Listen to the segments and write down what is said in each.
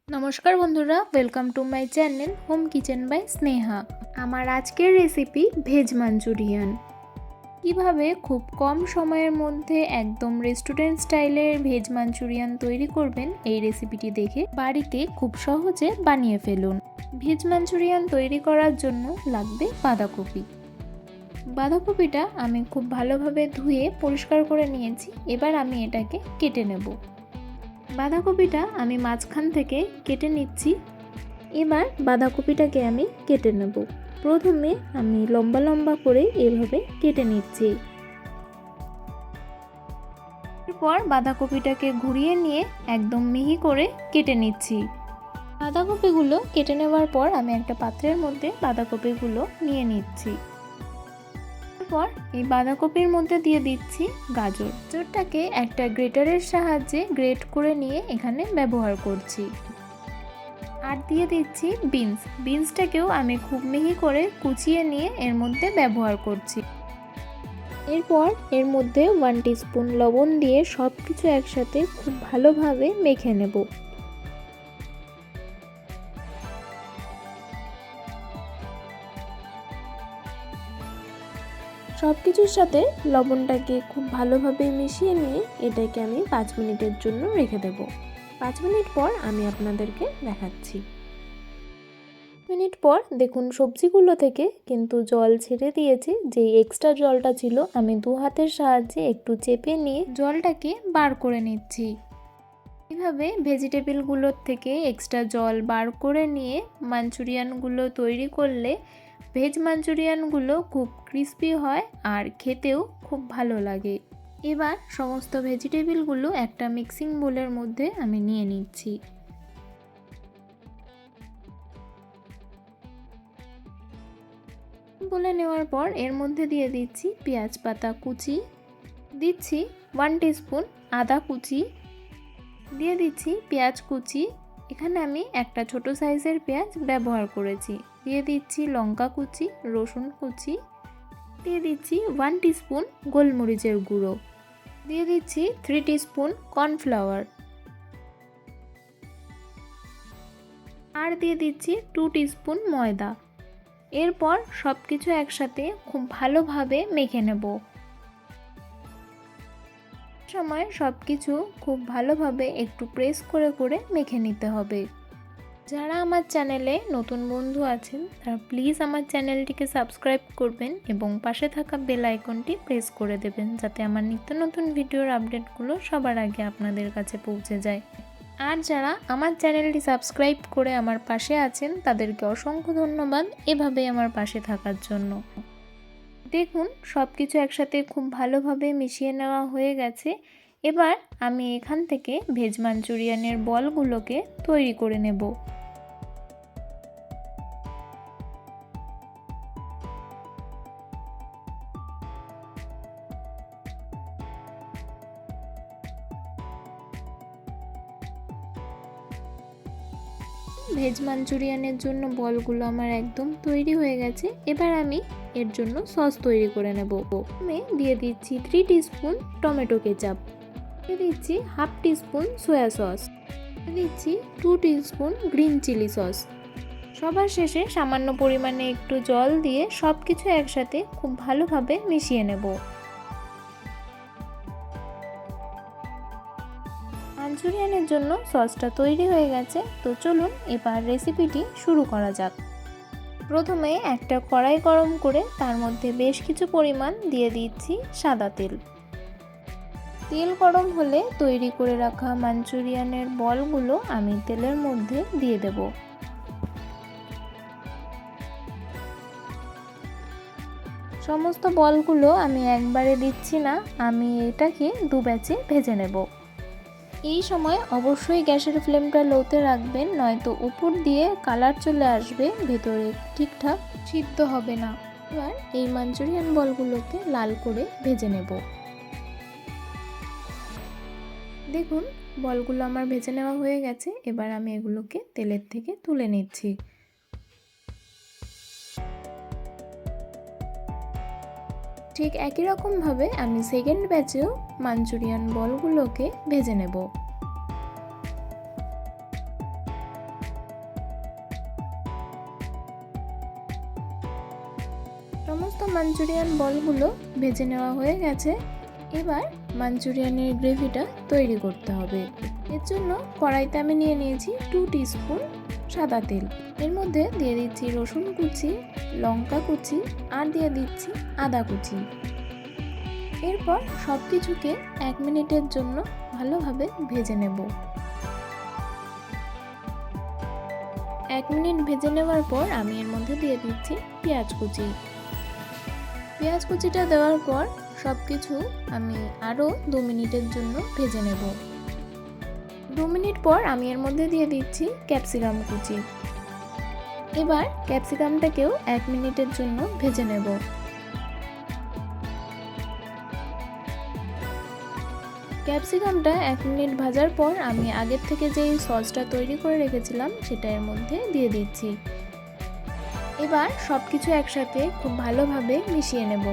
নমস্কার বন্ধুরা, welcome to my channel home kitchen by Sneha. আমার আজকের রেসিপি ভেজ মাঞ্চুরিয়ান। কিভাবে খুব কম সময়ের মধ্যে একদম রেস্টুরেন্ট স্টাইলের ভেজ মাঞ্চুরিয়ান তৈরি করবেন এই রেসিপিটি দেখে বাড়িতে খুব সহজে বানিয়ে ফেলুন। ভেজ মাঞ্চুরিয়ান তৈরি করার জন্য লাগবে বাঁধাকপি। বাঁধাকপিটা আমি খুব ভালোভাবে ধুয়ে পরিষ্কার করে নিয়েছি। এবার আমি এটাকে কেটে নেব। বাঁধাকপিটা আমি মাঝখান থেকে কেটে নিচ্ছি। এবার বাঁধাকপিটাকে আমি কেটে নেব। প্রথমে আমি লম্বা লম্বা করে এভাবে কেটে নিচ্ছি। এরপর বাঁধাকপিটাকে ঘুরিয়ে নিয়ে একদম মিহি করে কেটে নিচ্ছি। বাঁধাকপিগুলো কেটে নেওয়ার পর আমি একটা পাত্রের মধ্যে বাঁধাকপিগুলো নিয়ে নিচ্ছি। এরপর এই বাঁধাকপির মধ্যে দিয়ে দিচ্ছি গাজরটাকে একটা গ্রেটারের সাহায্যে গ্রেট করে নিয়ে এখানে ব্যবহার করছি। আর দিয়ে দিচ্ছি বিনসটাকেও আমি খুব মিহি করে কুচিয়ে নিয়ে এর মধ্যে ব্যবহার করছি। এরপর এর মধ্যে 1 টিস্পুন লবণ দিয়ে সব কিছু একসাথে খুব ভালোভাবে মেখে নেব। সব কিছুর সাথে লবণটাকে খুব ভালোভাবে মিশিয়ে নিয়ে এটাকে আমি 5 মিনিটের জন্য রেখে দেব। 5 মিনিট পর আমি আপনাদেরকে দেখাচ্ছি। মিনিট পর দেখুন সবজিগুলো থেকে কিন্তু জল ছেড়ে দিয়েছে। যে এক্সট্রা জলটা ছিল আমি 2 হাতের সাহায্যে একটু চেপে নিয়ে জলটাকে বার করে নিচ্ছি। এইভাবে ভেজিটেবলগুলোর থেকে এক্সট্রা জল বার করে নিয়ে মাঞ্চুরিয়ানগুলো তৈরি করলে ভেজ মাঞ্চুরিয়ানগুলো খুব ক্রিস্পি হয় আর খেতেও খুব ভালো লাগে। এবার সমস্ত ভেজিটেবলগুলো একটা মিক্সিং বোলের মধ্যে আমি নিয়ে নিচ্ছি। বলে নেওয়ার পর এর মধ্যে দিয়ে দিচ্ছি পেঁয়াজ পাতা কুচি, দিচ্ছি 1 টিস্পুন আদা কুচি, দিয়ে দিচ্ছি পেঁয়াজ কুচি। এখানে আমি একটা ছোট সাইজের পেঁয়াজ ব্যবহার করেছি। দিয়ে দিচ্ছি লঙ্কা কুচি, রসুন কুচি, দিয়ে দিচ্ছি 1 টিস্পুন গোলমরিচের গুঁড়ো, দিয়ে দিচ্ছি 3 টিস্পুন কর্নফ্লাওয়ার, আর দিয়ে দিচ্ছি 2 টিস্পুন ময়দা। এরপর সব কিছু একসাথে খুব ভালোভাবে মেখে নেব। সময় সব কিছু খুব ভালোভাবে একটু প্রেস করে করে মেখে নিতে হবে। যারা আমার চ্যানেলে নতুন বন্ধু আছেন তারা প্লিজ আমার চ্যানেলটিকে সাবস্ক্রাইব করবেন এবং পাশে থাকা বেল আইকনটি প্রেস করে দেবেন, যাতে আমার নিত্য নতুন ভিডিওর আপডেটগুলো সবার আগে আপনাদের কাছে পৌঁছে যায়। আর যারা আমার চ্যানেলটি সাবস্ক্রাইব করে আমার পাশে আছেন তাদেরকে অসংখ্য ধন্যবাদ এভাবে আমার পাশে থাকার জন্য। দেখুন সব কিছু একসাথে খুব ভালোভাবে মিশিয়ে নেওয়া হয়ে গেছে। এবার আমি এখান থেকে ভেজ মাঞ্চুরিয়ানের বলগুলোকে তৈরি করে নেব। ভেজ মাঞ্চুরিয়ানের জন্য বলগুলো আমার একদম তৈরি হয়ে গেছে। এবার আমি এর জন্য সস তৈরি করে নেব। আমি দিয়ে দিচ্ছি 3 টিস্পুন টমেটো কেচাপ, দিয়ে দিচ্ছি 1/2 টিস্পুন সয়া সস, দিয়ে দিচ্ছি 2 টিস্পুন গ্রিন চিলি সস। সবার শেষে সামান্য পরিমাণে একটু জল দিয়ে সব কিছু একসাথে খুব ভালোভাবে মিশিয়ে নেব। মাঞ্চুরিয়ানের জন্য সসটা তৈরি হয়ে গেছে। তো চলুন এবার রেসিপিটি শুরু করা যাক। প্রথমে একটা কড়াই গরম করে তার মধ্যে বেশ কিছু পরিমাণ দিয়ে দিচ্ছি সাদা তেল। তেল গরম হলে তৈরি করে রাখা মাঞ্চুরিয়ানের বলগুলো আমি তেলের মধ্যে দিয়ে দেব। সমস্ত বলগুলো আমি একবারে দিচ্ছি না, আমি এটাকে 2 ব্যাচে ভেজে নেব। এই সময় অবশ্যই গ্যাসের ফ্লেমটা লোতে রাখবেন, নয়তো উপর দিয়ে কালার চলে আসবে, ভেতরে ঠিকঠাক সিদ্ধ হবে না। এবার এই মাঞ্চুরিয়ান বলগুলোকে লাল করে ভেজে নেব। দেখুন বলগুলো আমার ভেজে নেওয়া হয়ে গেছে। এবার আমি এগুলোকে তেলের থেকে তুলে নিচ্ছি। ঠিক একই রকমভাবে আমি সেকেন্ড ব্যাচেও মাঞ্চুরিয়ান বলগুলোকে ভেজে নেব। সমস্ত মাঞ্চুরিয়ান বলগুলো ভেজে নেওয়া হয়ে গেছে। এবার মাঞ্চুরিয়ানের গ্রেভিটা তৈরি করতে হবে। এর জন্য কড়াইতে আমি নিয়ে নিয়েছি 2 টিস্পুন সাদা তেল। এর মধ্যে দিয়ে দিচ্ছি রসুন কুচি, লঙ্কা কুচি আর দিয়ে দিচ্ছি আদা কুচি। এরপর সব কিছুকে 1 মিনিটের জন্য ভালোভাবে ভেজে নেব। 1 মিনিট ভেজে নেওয়ার পর আমি এর মধ্যে দিয়ে দিচ্ছি পেঁয়াজ কুচি। পেঁয়াজ কুচিটা দেওয়ার পর সব কিছু আমি আরও 2 মিনিটের জন্য ভেজে নেব। 2 মিনিট পর আমি এর মধ্যে দিয়ে দিচ্ছি ক্যাপসিকাম কুচি। এবার ক্যাপসিকামটাকেও 1 মিনিটের জন্য ভেজে নেব। ক্যাপসিকামটা 1 মিনিট ভাজার পর আমি আগের থেকে যেই সসটা তৈরি করে রেখেছিলাম সেটা এর মধ্যে দিয়ে দিচ্ছি। এবার সব কিছু একসাথে খুব ভালোভাবে মিশিয়ে নেব।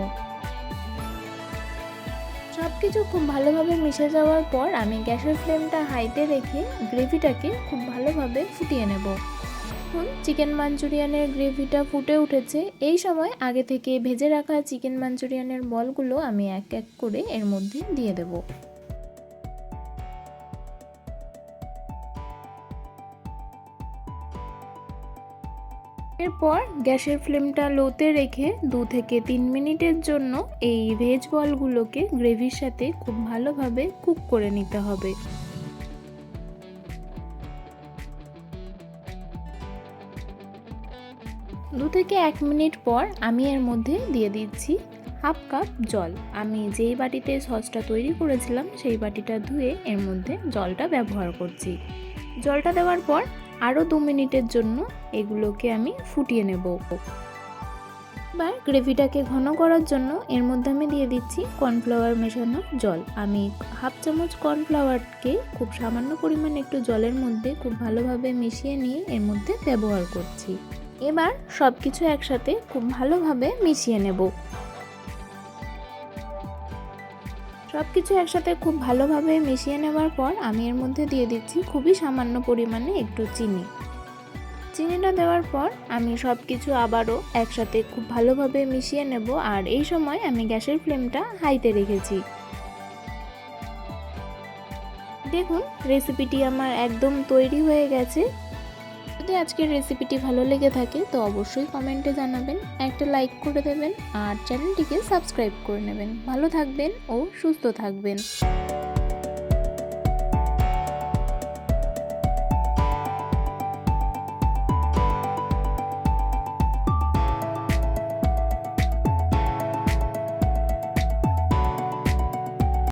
সব কিছু খুব ভালোভাবে মিশে যাওয়ার পর আমি গ্যাসের ফ্লেমটা হাইতে রেখে গ্রেভিটাকে খুব ভালোভাবে ফুটিয়ে নেব। এখন চিকেন মাঞ্চুরিয়ানের গ্রেভিটা ফুটে উঠেছে। এই সময় আগে থেকে ভেজে রাখা চিকেন মাঞ্চুরিয়ানের বলগুলো আমি এক এক করে এর মধ্যে দিয়ে দেব। এরপর গ্যাসের ফ্লেমটা লোতে রেখে 2 থেকে 3 মিনিটের জন্য এই ভেজ বলগুলোকে গ্রেভির সাথে খুব ভালোভাবে কুক করে নিতে হবে। 2 থেকে 1 মিনিট পর আমি এর মধ্যে দিয়ে দিচ্ছি হাফ কাপ জল। আমি যেই বাটিতে সসটা তৈরি করেছিলাম সেই বাটিটা ধুয়ে এর মধ্যে জলটা ব্যবহার করছি। জলটা দেওয়ার পর আরও 2 মিনিটের জন্য এগুলোকে আমি ফুটিয়ে নেব। এবার গ্রেভিটাকে ঘন করার জন্য এর মধ্যে আমি দিয়ে দিচ্ছি কর্নফ্লাওয়ার মেশানো জল। আমি হাফ চামচ কর্নফ্লাওয়ারকে খুব সামান্য পরিমাণে একটু জলের মধ্যে খুব ভালোভাবে মিশিয়ে নিয়ে এর মধ্যে ব্যবহার করছি। এবার সব কিছু একসাথে খুব ভালোভাবে মিশিয়ে নেব। সব কিছু একসাথে খুব ভালোভাবে মিশিয়ে নেওয়ার পর আমি এর মধ্যে দিয়ে দিচ্ছি খুবই সামান্য পরিমাণে একটু চিনি। চিনিটা দেওয়ার পর আমি সব কিছু আবারও একসাথে খুব ভালোভাবে মিশিয়ে নেব। আর এই সময় আমি গ্যাসের ফ্লেমটা হাইতে রেখেছি। দেখুন রেসিপিটি আমার একদম তৈরি হয়ে গেছে। যদি আজকের রেসিপিটি ভালো লেগে থাকে তো অবশ্যই কমেন্টে জানাবেন, একটা লাইক করে দেবেন আর চ্যানেলটিকে সাবস্ক্রাইব করে নেবেন। ভালো থাকবেন ও সুস্থ থাকবেন।